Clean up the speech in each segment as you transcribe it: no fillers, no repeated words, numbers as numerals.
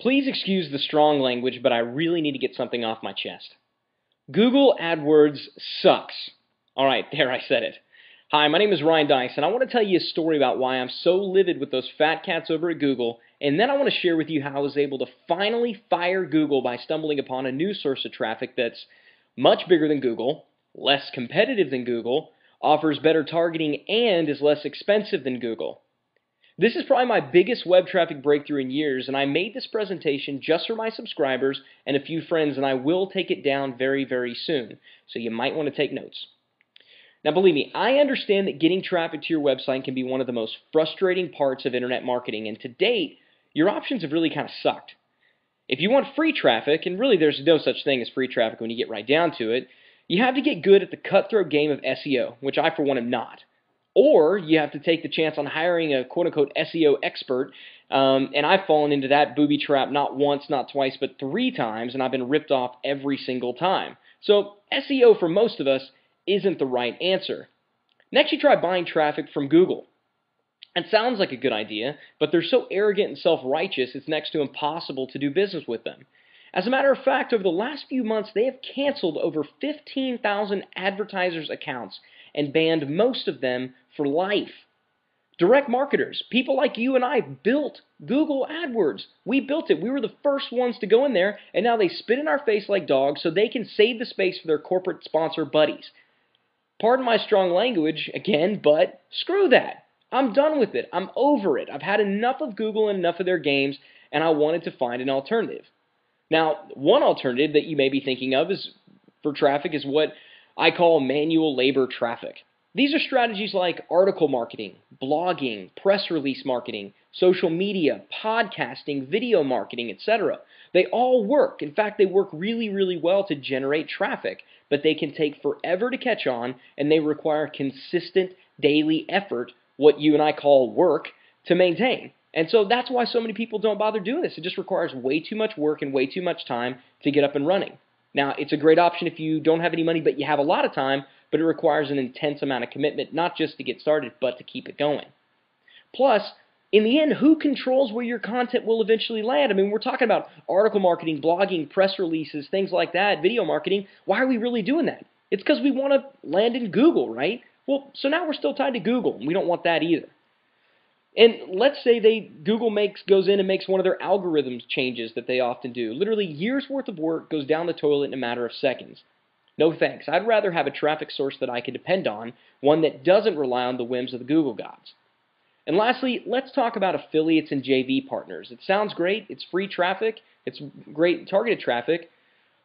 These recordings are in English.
Please excuse the strong language, but I really need to get something off my chest. Google AdWords sucks. All right, there, I said it. Hi, my name is Ryan Deiss, and I want to tell you a story about why I'm so livid with those fat cats over at Google, and then I want to share with you how I was able to finally fire Google by stumbling upon a new source of traffic that's much bigger than Google, less competitive than Google, offers better targeting, and is less expensive than Google. This is probably my biggest web traffic breakthrough in years, and I made this presentation just for my subscribers and a few friends, and I will take it down very, very soon, so you might want to take notes. Now, believe me, I understand that getting traffic to your website can be one of the most frustrating parts of internet marketing, and to date, your options have really kind of sucked. If you want free traffic, and really there's no such thing as free traffic when you get right down to it, you have to get good at the cutthroat game of SEO, which I for one am not. Or you have to take the chance on hiring a quote-unquote SEO expert, and I've fallen into that booby trap not once, not twice, but 3 times, and I've been ripped off every single time. So SEO for most of us isn't the right answer. Next, you try buying traffic from Google. It sounds like a good idea, but they're so arrogant and self-righteous it's next to impossible to do business with them. As a matter of fact, over the last few months, they have canceled over 15,000 advertisers' accounts and banned most of them for life. Direct marketers, people like you and I, built Google AdWords. We built it. We were the first ones to go in there, and now they spit in our face like dogs so they can save the space for their corporate sponsor buddies. Pardon my strong language, again, but screw that. I'm done with it. I'm over it. I've had enough of Google and enough of their games, and I wanted to find an alternative. Now, one alternative that you may be thinking of for traffic is what I call manual labor traffic. These are strategies like article marketing, blogging, press release marketing, social media, podcasting, video marketing, etc. They all work. In fact, they work really, really well to generate traffic, but they can take forever to catch on, and they require consistent daily effort, what you and I call work, to maintain. And so that's why so many people don't bother doing this. It just requires way too much work and way too much time to get up and running. Now, it's a great option if you don't have any money but you have a lot of time, but it requires an intense amount of commitment, not just to get started, but to keep it going. Plus, in the end, who controls where your content will eventually land? I mean, we're talking about article marketing, blogging, press releases, things like that, video marketing. Why are we really doing that? It's because we want to land in Google, right? Well, so now we're still tied to Google, and we don't want that either. And let's say Google goes in and makes one of their algorithms changes that they often do. Literally years worth of work goes down the toilet in a matter of seconds. No thanks. I'd rather have a traffic source that I can depend on, one that doesn't rely on the whims of the Google gods. And lastly, let's talk about affiliates and JV partners. It sounds great. It's free traffic. It's great targeted traffic.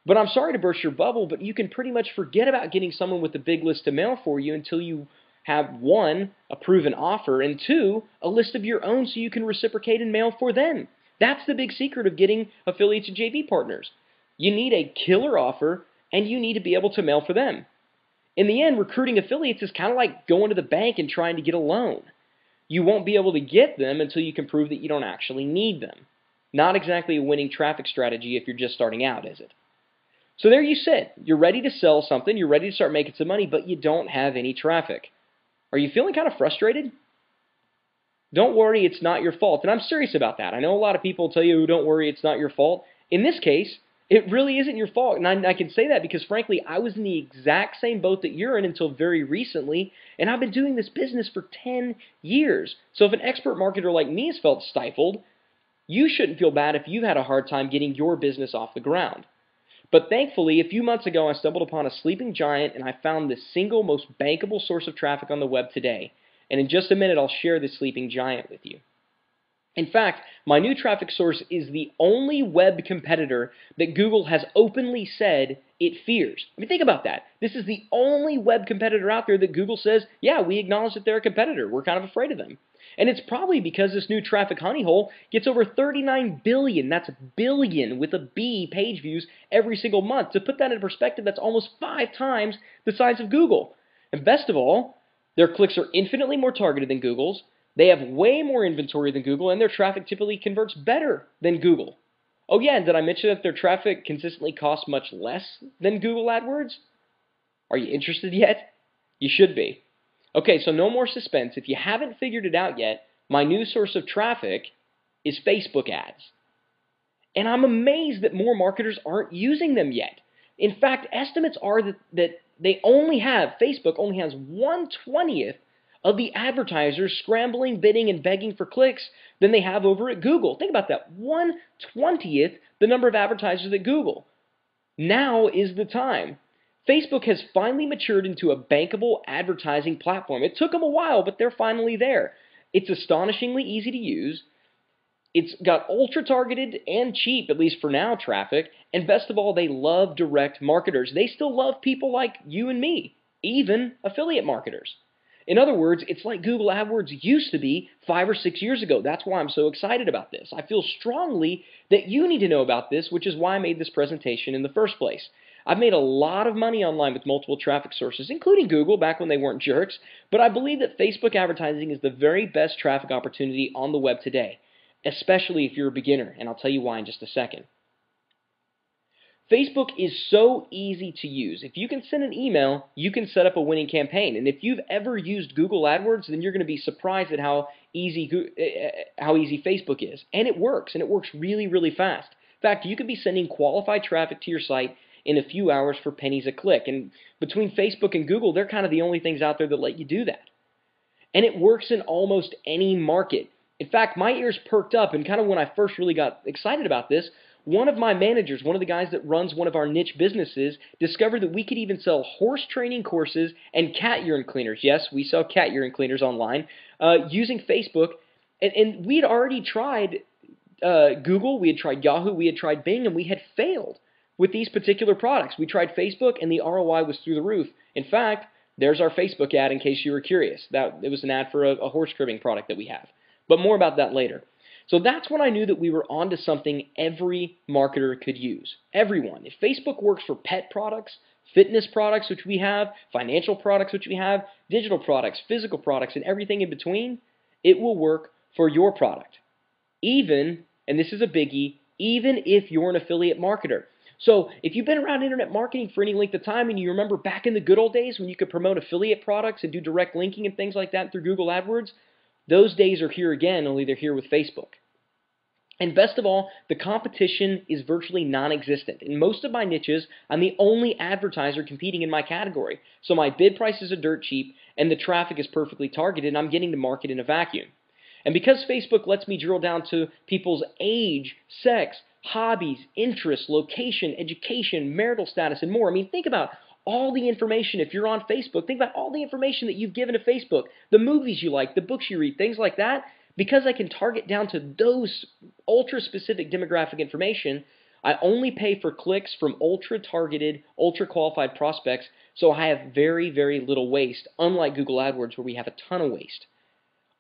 But I'm sorry to burst your bubble, but you can pretty much forget about getting someone with a big list to mail for you until you have 1, a proven offer, and 2, a list of your own so you can reciprocate and mail for them. That's the big secret of getting affiliates and JV partners. You need a killer offer, and you need to be able to mail for them. In the end, recruiting affiliates is kind of like going to the bank and trying to get a loan. You won't be able to get them until you can prove that you don't actually need them. Not exactly a winning traffic strategy if you're just starting out, is it? So there you sit. You're ready to sell something, you're ready to start making some money, but you don't have any traffic. Are you feeling kind of frustrated? Don't worry, it's not your fault. And I'm serious about that. I know a lot of people tell you, don't worry, it's not your fault. In this case, it really isn't your fault. And I can say that because, frankly, I was in the exact same boat that you're in until very recently, and I've been doing this business for 10 years. So if an expert marketer like me has felt stifled, you shouldn't feel bad if you've had a hard time getting your business off the ground. But thankfully, a few months ago, I stumbled upon a sleeping giant, and I found the single most bankable source of traffic on the web today. And in just a minute, I'll share this sleeping giant with you. In fact, my new traffic source is the only web competitor that Google has openly said it fears. I mean, think about that. This is the only web competitor out there that Google says, yeah, we acknowledge that they're a competitor. We're kind of afraid of them. And it's probably because this new traffic honey hole gets over 39 billion, that's billion with a B, page views every single month. To put that in perspective, that's almost 5 times the size of Google. And best of all, their clicks are infinitely more targeted than Google's. They have way more inventory than Google, and their traffic typically converts better than Google. Oh yeah, and did I mention that their traffic consistently costs much less than Google AdWords? Are you interested yet? You should be. Okay, so no more suspense. If you haven't figured it out yet, my new source of traffic is Facebook ads. And I'm amazed that more marketers aren't using them yet. In fact, estimates are that Facebook only has 1/20th of the advertisers scrambling, bidding, and begging for clicks than they have over at Google. Think about that. 1/20th the number of advertisers at Google. Now is the time. Facebook has finally matured into a bankable advertising platform. It took them a while, but they're finally there. It's astonishingly easy to use. It's got ultra-targeted and cheap, at least for now, traffic. And best of all, they love direct marketers. They still love people like you and me, even affiliate marketers. In other words, it's like Google AdWords used to be 5 or 6 years ago. That's why I'm so excited about this. I feel strongly that you need to know about this, which is why I made this presentation in the first place. I've made a lot of money online with multiple traffic sources, including Google back when they weren't jerks, but I believe that Facebook advertising is the very best traffic opportunity on the web today, especially if you're a beginner, and I'll tell you why in just a second. Facebook is so easy to use. If you can send an email, you can set up a winning campaign. And if you've ever used Google AdWords, then you're going to be surprised at how easy Facebook is. And it works really, really fast. In fact, you could be sending qualified traffic to your site in a few hours for pennies a click. And between Facebook and Google, they're kind of the only things out there that let you do that. And it works in almost any market. In fact, my ears perked up, and kind of when I first really got excited about this, one of my managers, one of the guys that runs one of our niche businesses, discovered that we could even sell horse training courses and cat urine cleaners. Yes, we sell cat urine cleaners online using Facebook. And we had already tried Google, we had tried Yahoo, we had tried Bing, and we had failed with these particular products. We tried Facebook, and the ROI was through the roof. In fact, there's our Facebook ad in case you were curious. It was an ad for a horse trimming product that we have. But more about that later. So that's when I knew that we were onto something every marketer could use. Everyone. If Facebook works for pet products, fitness products, which we have, financial products, which we have, digital products, physical products, and everything in between, it will work for your product. Even, and this is a biggie, even if you're an affiliate marketer. So if you've been around internet marketing for any length of time and you remember back in the good old days when you could promote affiliate products and do direct linking and things like that through Google AdWords, those days are here again, only they're here with Facebook. And best of all, the competition is virtually non-existent. In most of my niches, I'm the only advertiser competing in my category. So my bid prices are dirt cheap and the traffic is perfectly targeted and I'm getting to market in a vacuum. And because Facebook lets me drill down to people's age, sex, hobbies, interests, location, education, marital status, and more. I mean, think about all the information. If you're on Facebook, think about all the information that you've given to Facebook, the movies you like, the books you read, things like that. Because I can target down to those ultra-specific demographic information, I only pay for clicks from ultra-targeted, ultra-qualified prospects, so I have very, very little waste, unlike Google AdWords where we have a ton of waste.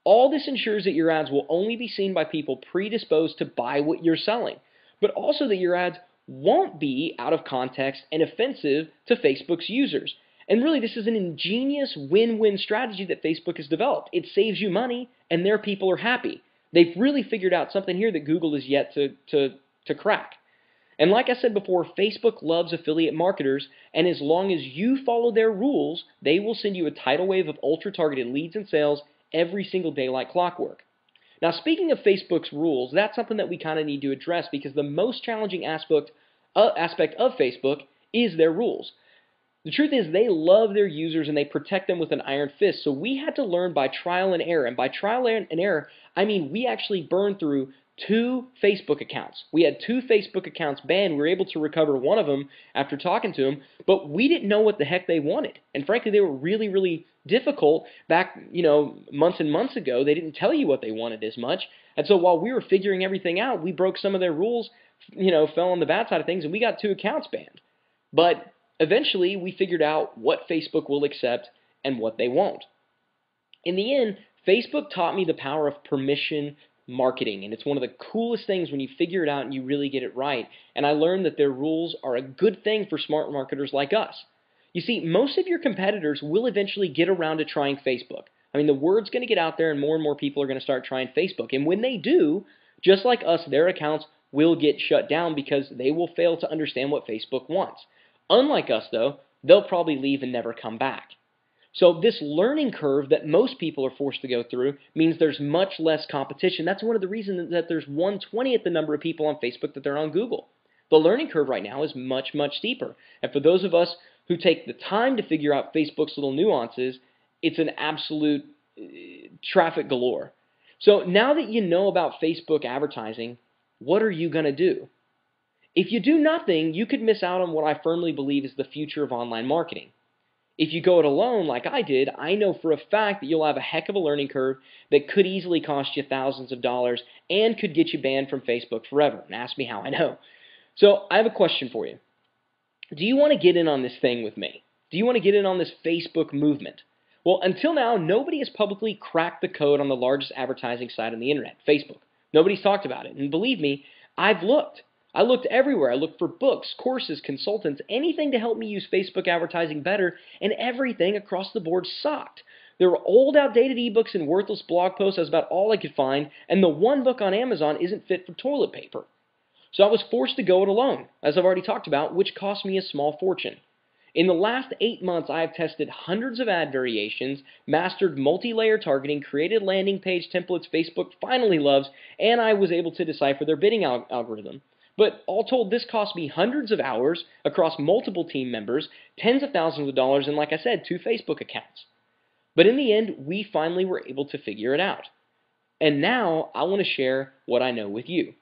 All this ensures that your ads will only be seen by people predisposed to buy what you're selling, but also that your ads won't be out of context and offensive to Facebook's users. And really, this is an ingenious win-win strategy that Facebook has developed. It saves you money, and their people are happy. They've really figured out something here that Google is yet to crack. And like I said before, Facebook loves affiliate marketers, and as long as you follow their rules, they will send you a tidal wave of ultra-targeted leads and sales every single day like clockwork. Now, speaking of Facebook's rules, that's something that we kind of need to address because the most challenging aspect of Facebook is their rules. The truth is they love their users and they protect them with an iron fist, so we had to learn by trial and error. And by trial and error, I mean we actually burned through 2 Facebook accounts. We had 2 Facebook accounts banned. We were able to recover one of them after talking to them, but we didn't know what the heck they wanted. And frankly, they were really, really difficult back, months and months ago. They didn't tell you what they wanted as much. And so while we were figuring everything out, we broke some of their rules, fell on the bad side of things, and we got 2 accounts banned. But eventually, we figured out what Facebook will accept and what they won't. In the end, Facebook taught me the power of permission marketing, and it's one of the coolest things when you figure it out and you really get it right. And I learned that their rules are a good thing for smart marketers like us. You see, most of your competitors will eventually get around to trying Facebook. I mean, the word's going to get out there and more people are going to start trying Facebook. And when they do, just like us, their accounts will get shut down because they will fail to understand what Facebook wants. Unlike us, though, they'll probably leave and never come back. So this learning curve that most people are forced to go through means there's much less competition. That's one of the reasons that there's 1/20th the number of people on Facebook that they're on Google. The learning curve right now is much, much steeper. And for those of us who take the time to figure out Facebook's little nuances, it's an absolute traffic galore. So now that you know about Facebook advertising, what are you going to do? If you do nothing, you could miss out on what I firmly believe is the future of online marketing. If you go it alone like I did, I know for a fact that you'll have a heck of a learning curve that could easily cost you thousands of dollars and could get you banned from Facebook forever. And ask me how I know. So I have a question for you. Do you want to get in on this thing with me? Do you want to get in on this Facebook movement? Well, until now, nobody has publicly cracked the code on the largest advertising site on the internet, Facebook. Nobody's talked about it. And believe me, I've looked. I looked everywhere. I looked for books, courses, consultants, anything to help me use Facebook advertising better, and everything across the board sucked. There were old, outdated ebooks and worthless blog posts. That's about all I could find, and the one book on Amazon isn't fit for toilet paper. So I was forced to go it alone, as I've already talked about, which cost me a small fortune. In the last 8 months, I have tested hundreds of ad variations, mastered multi-layer targeting, created landing page templates Facebook finally loves, and I was able to decipher their bidding algorithm. But all told, this cost me hundreds of hours across multiple team members, tens of thousands of dollars, and like I said, 2 Facebook accounts. But in the end, we finally were able to figure it out. And now I want to share what I know with you.